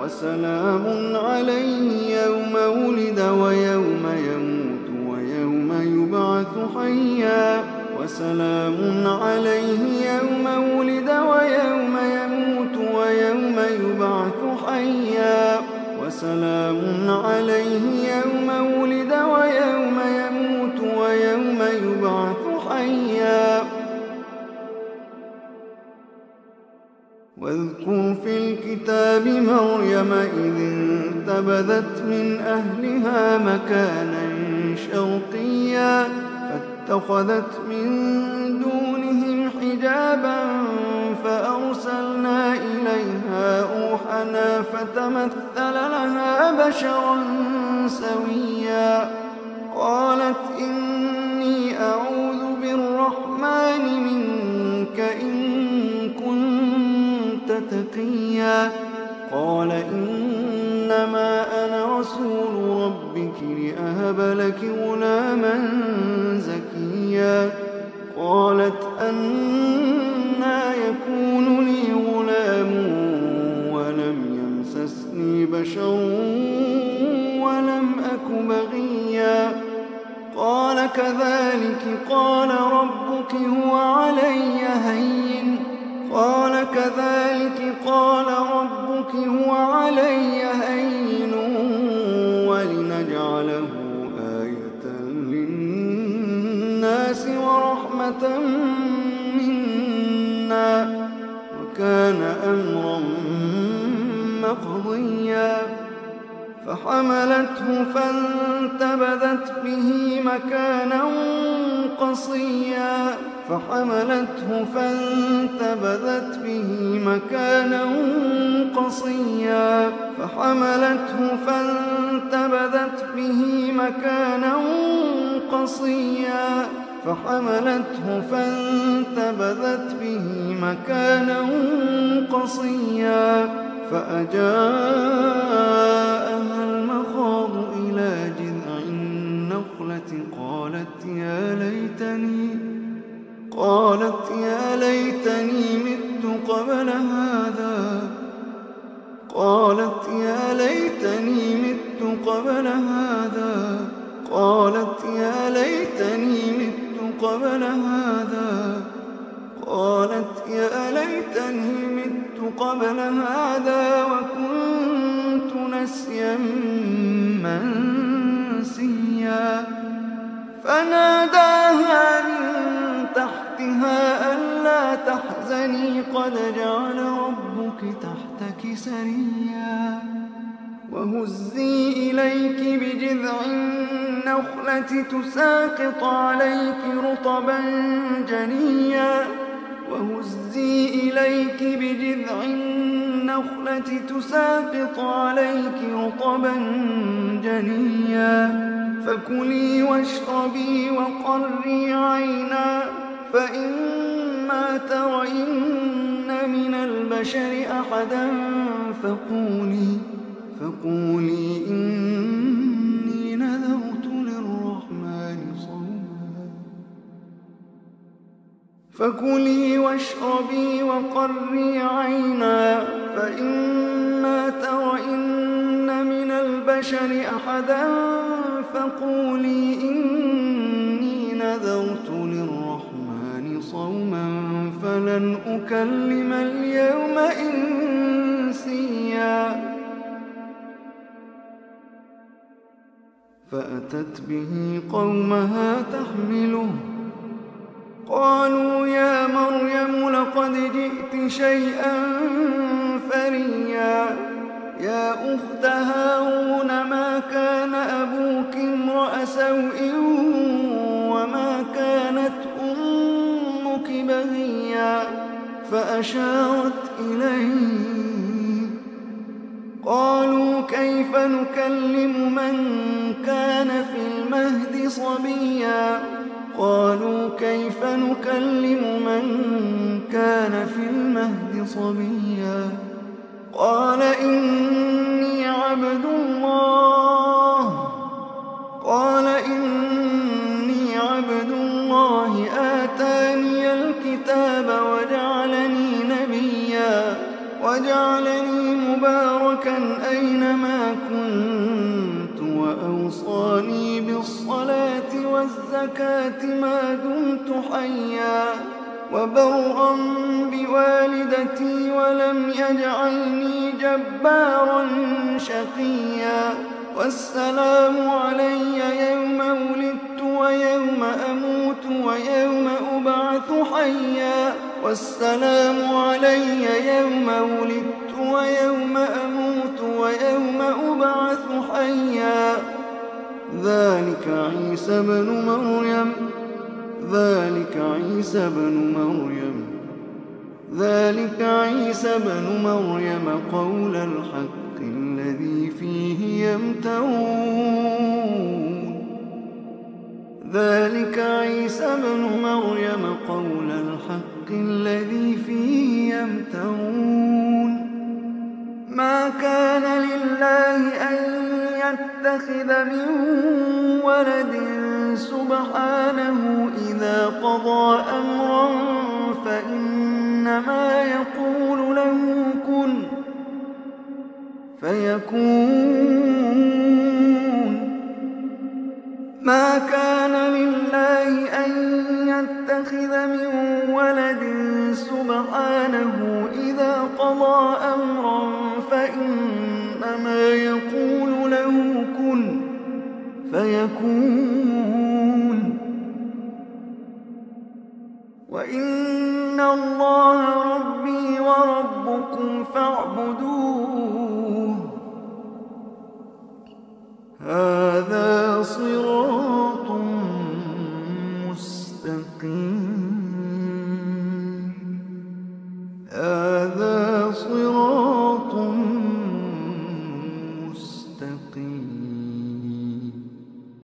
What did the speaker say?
وسلام عليه يوم ولد ويوم يموت ويوم يبعث حيا وسلام عليه يوم ولد ويوم يموت ويوم يبعث حيا وسلام عليه يوم ولد ويوم يموت ويوم يبعث حيا. واذكر في الكتاب مريم إذ انتبذت من أهلها مكانا شرقيا فاتخذت من دونهم حجابا فأرسلنا إليها روحنا فتمثل لها بشرا سويا قالت إني أعوذ بالرحمن منك إن كنت تقيا قال إنما أنا رسول ربك لأهب لك غلاما زكيا قالت أنى يكون لي غلام ولم يمسسني بشر ولم أك بغيا قال كذلك قال ربك هو علي هين قال كذلك قال ربك هو علي هين ولنجعله آية للناس ورحمة منا وكان أمرا مقضيا فحملته فانتبذت به مكانا قصيا فحملته فانتبذت به مكانا قصيا فحملته فانتبذت به مكانا قصيا فحملته فانتبذت به مكانا قصيا فأجاءها المخاض إلى جذع النخلة قالت يا ليتني مت قبل هذا قالت يا ليتني مت قبل هذا قالت يا ليتني مت قبل هذا قالت يا ليتني مت قبل هذا وكنت نسيا منسيا فناداها من تحتها ألا تحزني قد جعل ربك تحتك سريا وهزي إليك بجذع النخلة تساقط عليك رطبا جنيا وهزي إليك بجذع النخلة تساقط عليك رطبا جنيا فكلي واشربي وقري عينا فإما ترين من البشر أحدا فقولي إني نذرت للرحمن صوما فكلي واشربي وقري عينا فإما ترين من البشر أحدا فقولي إني نذرت للرحمن صوما فلن أكلم اليوم إنسيا فأتت به قومها تحمله قالوا يا مريم لقد جئت شيئا فريا يا أخت هارون ما كان أبوك امرأ سوء وما كانت أمك بغيا فأشارت إليه قالوا كيف نكلم من كان في المهد صبيا قالوا كيف نكلم من كان في المهد صبيا قال إني عبد الله آتاني الكتاب وجعلني نبيا وجعلني مباركا أينما كنت وأوصاني بالصلاة والزكاة ما دمت حيا وبرا بوالدتي ولم يجعلني جبارا شقيا والسلام علي يوم ولدت ويوم أموت ويوم أبعث حيا والسلام علي يوم ولدت ويوم أموت ويوم أبعث حيا ذلك عيسى بن مريم قول الحق الذي فيه يمترون ما كان لله أن يتخذ من ولد سبحانه إذا قضى أمرا فإنما يقول له كن فيكون ما كان لله أن يتخذ من ولد سبحانه إذا قضى أمرا فإنما يقول له كن فيكون وإن الله ربي وربكم فاعبدوه هذا صراط مستقيم